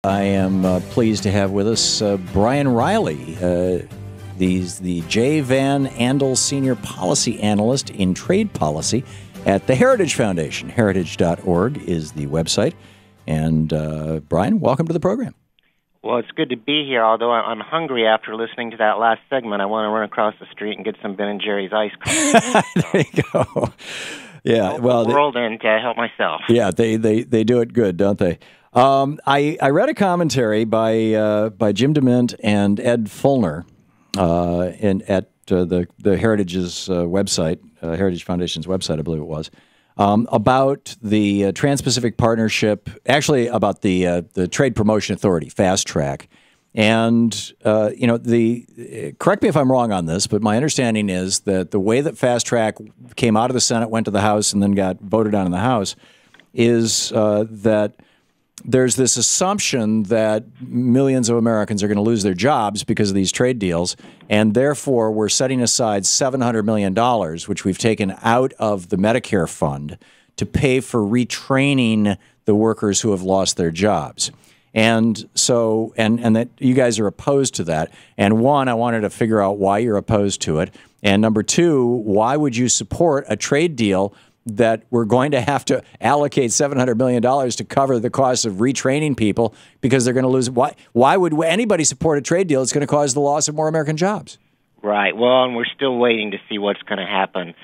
I am pleased to have with us Brian Riley. He's the J. Van Andel Senior Policy Analyst in Trade Policy at the Heritage Foundation. Heritage.org is the website. And Brian, welcome to the program. Well, it's good to be here, although I'm hungry after listening to that last segment. I want to run across the street and get some Ben & Jerry's ice cream. There you go. Yeah, help well, the world and help myself. Yeah, they do it good, don't they? I read a commentary by Jim DeMint and Ed Fulner at the Heritage's website, Heritage Foundation's website, I believe it was, about the Trans-Pacific Partnership, actually about the Trade Promotion Authority, Fast Track. And, correct me if I'm wrong on this, but my understanding is that the way that Fast Track came out of the Senate, went to the House, and then got voted on in the House is that there's this assumption that millions of Americans are going to lose their jobs because of these trade deals, and therefore we're setting aside $700 million, which we've taken out of the Medicare fund, to pay for retraining the workers who have lost their jobs. And so, and that you guys are opposed to that. And one, I wanted to figure out why you're opposed to it. And number two, why would you support a trade deal that we're going to have to allocate $700 million to cover the cost of retraining people because they're going to lose? Why would anybody support a trade deal that's going to cause the loss of more American jobs? Right. Well, and we're still waiting to see what's going to happen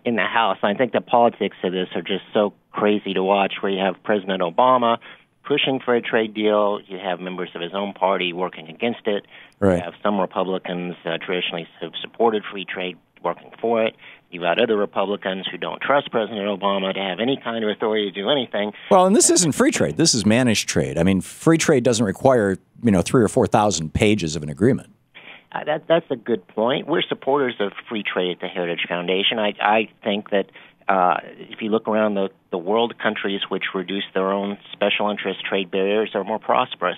in the House. I think the politics of this are just so crazy to watch, where you have President Obama pushing for a trade deal. You have members of his own party working against it. Right. You have some Republicans traditionally have supported free trade working for it. You've got other Republicans who don't trust President Obama to have any kind of authority to do anything. Well, and this isn't free trade. This is managed trade. I mean, free trade doesn't require, 3,000 or 4,000 pages of an agreement. That's a good point. We're supporters of free trade at the Heritage Foundation. I think that if you look around the world, countries which reduce their own special interest trade barriers are more prosperous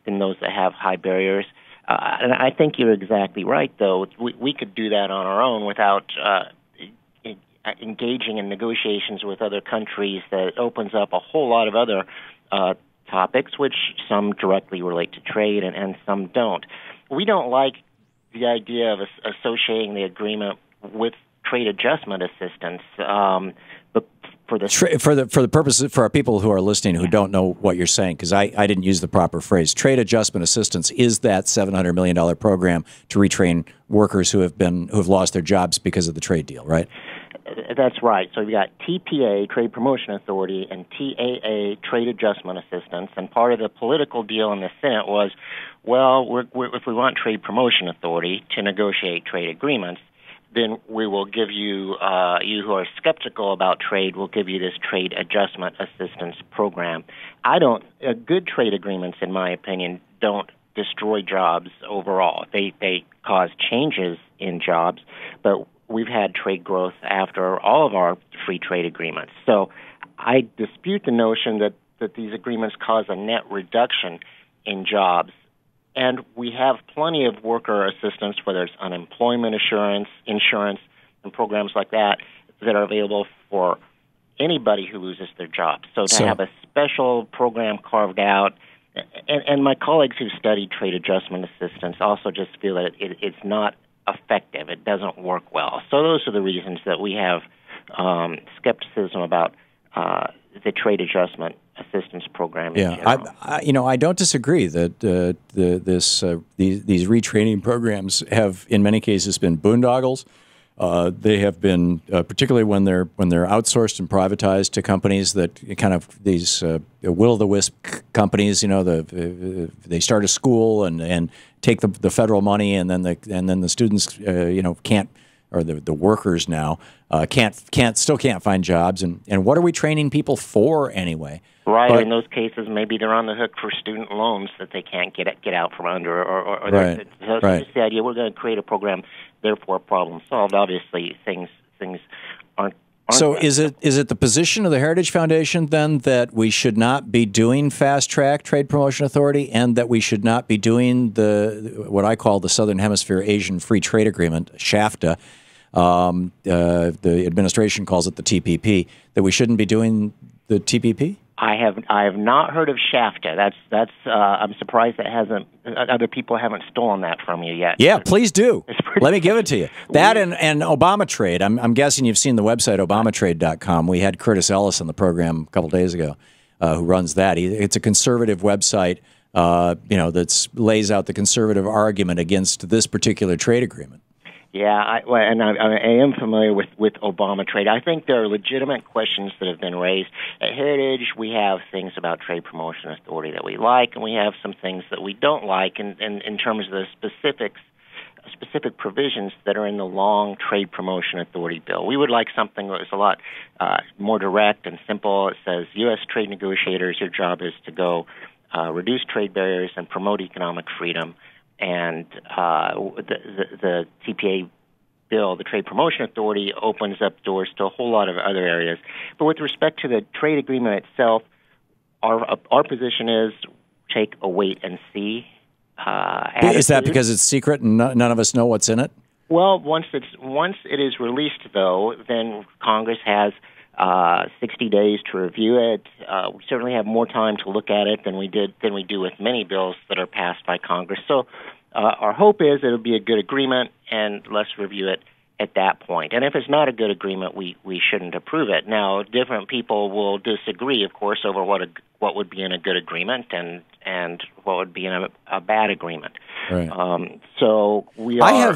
than those that have high barriers. And I think you're exactly right, though. We could do that on our own without engaging in negotiations with other countries. That opens up a whole lot of other topics, which some directly relate to trade and some don't. We don't like the idea of associating the agreement with trade adjustment assistance, but for the purposes, for our people who are listening who don't know what you're saying, because I didn't use the proper phrase. Trade adjustment assistance is that $700 million program to retrain workers who have lost their jobs because of the trade deal, right? That's right. So you've got TPA, Trade Promotion Authority, and TAA, Trade Adjustment Assistance. And part of the political deal in the Senate was, well, if we want Trade Promotion Authority to negotiate trade agreements, then we will give you, you who are skeptical about trade, we'll give you this Trade Adjustment Assistance Program. Good trade agreements, in my opinion, don't destroy jobs overall. They cause changes in jobs, but we've had trade growth after all of our free trade agreements. So I dispute the notion that these agreements cause a net reduction in jobs. And we have plenty of worker assistance, whether it's unemployment insurance, and programs like that are available for anybody who loses their job. So to have a special program carved out, and my colleagues who studied trade adjustment assistance also just feel that it's not effective. It doesn't work well. So those are the reasons that we have skepticism about the trade adjustment assistance program. Yeah, I don't disagree that these retraining programs have, in many cases, been boondoggles. They have been, particularly when they're outsourced and privatized to companies that kind of these will-o'-the-wisp companies. They start a school and take the federal money, and then the students can't, or the workers now still can't find jobs. And what are we training people for anyway? Right. But in those cases, maybe they're on the hook for student loans that they can't get out from under, or right. So just the idea we're going to create a program, therefore problem solved. Obviously, things aren't. So is it the position of the Heritage Foundation then that we should not be doing Fast Track Trade Promotion Authority, and that we should not be doing what I call the Southern Hemisphere Asian Free Trade Agreement, SHAFTA? The administration calls it the TPP. That we shouldn't be doing the TPP? I have not heard of Shafta. I'm surprised that other people haven't stolen that from you yet. Yeah, please do. Let me give it to you. That and Obama Trade. I'm guessing you've seen the website obamatrade.com. We had Curtis Ellis on the program a couple days ago, who runs that. It's a conservative website, that lays out the conservative argument against this particular trade agreement. Yeah, I am familiar with Obama Trade. I think there are legitimate questions that have been raised. At Heritage, we have things about Trade Promotion Authority that we like, and we have some things that we don't like in terms of the specific provisions that are in the long Trade Promotion Authority bill. We would like something that is a lot more direct and simple. It says, U.S. trade negotiators, your job is to go reduce trade barriers and promote economic freedom. And the TPA bill, the Trade Promotion Authority, opens up doors to a whole lot of other areas. But with respect to the trade agreement itself, our position is take a wait and see. Is that because it's secret and none of us know what's in it? Well, once it is released, though, then Congress has 60 days to review it. We certainly have more time to look at it than we do with many bills that are passed by Congress. So our hope is it'll be a good agreement, and let's review it at that point. And if it's not a good agreement, we shouldn't approve it. Now, different people will disagree, of course, over what would be in a good agreement and what would be in a bad agreement. Right. So we are.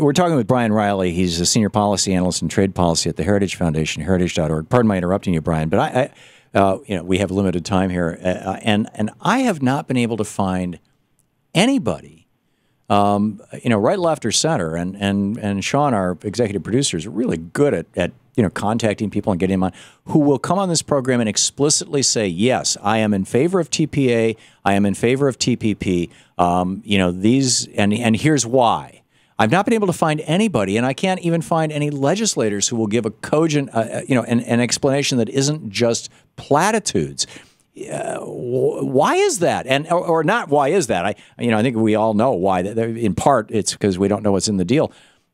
We're talking with Brian Riley. He's a senior policy analyst in trade policy at the Heritage Foundation, heritage.org. Pardon my interrupting you, Brian, but we have limited time here, and I have not been able to find anybody, right, left, or center, and Sean, our executive producer, is really good at contacting people and getting them on, who will come on this program and explicitly say, yes, I am in favor of TPA, I am in favor of TPP, these, and here's why. I've not been able to find anybody, and I can't even find any legislators who will give a cogent, an explanation that isn't just platitudes. Why is that? Or not why is that? I think we all know why. In part, it's because we don't know what's in the deal.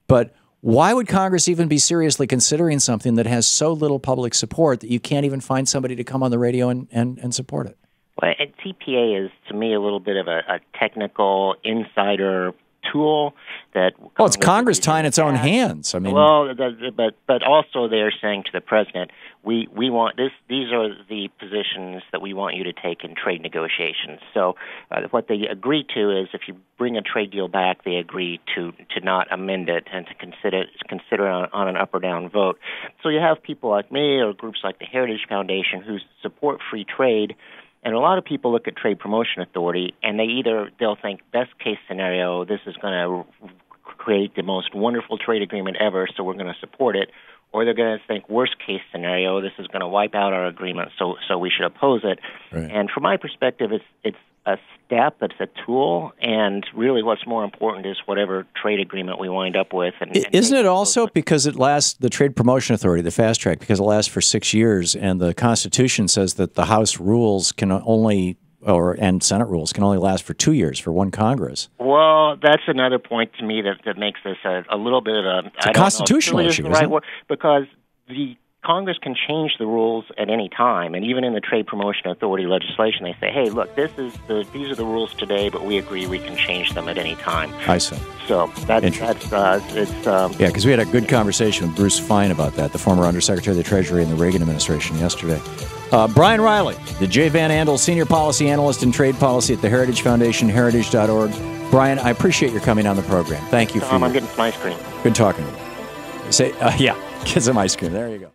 But why would Congress even be seriously considering something that has so little public support that you can't even find somebody to come on the radio and support it? Well, TPA is, to me, a little bit of a technical insider tool that. Well, it's Congress tying its own hands. I mean, well, but also they're saying to the president, we want this. These are the positions that we want you to take in trade negotiations. So what they agree to is, if you bring a trade deal back, they agree to not amend it and to consider on an up or down vote. So you have people like me or groups like the Heritage Foundation who support free trade. And a lot of people look at Trade Promotion Authority, and they'll think, best case scenario, this is going to create the most wonderful trade agreement ever, so we're going to support it. Or they're going to think, worst case scenario, this is going to wipe out our agreement, so we should oppose it. Right. And from my perspective, it's a step, it's a tool, and really what's more important is whatever trade agreement we wind up with. Isn't it also because it lasts, the Trade Promotion Authority, the fast track, because it lasts for 6 years, and the Constitution says that the House rules can only, and Senate rules can only last for 2 years for one Congress? Well, that's another point to me that makes this a little bit of a... It's a constitutional issue, isn't it? Because the Congress can change the rules at any time, and even in the Trade Promotion Authority legislation, they say, "Hey, look, these are the rules today, but we agree we can change them at any time." I see. So that's yeah, because we had a good conversation with Bruce Fine about that, the former Undersecretary of the Treasury in the Reagan administration, yesterday. Brian Riley, the J. Van Andel Senior Policy Analyst in Trade Policy at the Heritage Foundation, heritage.org. Brian, I appreciate your coming on the program. Thank you. I'm getting some ice cream. Good talking to you. Say, yeah, get some ice cream. There you go.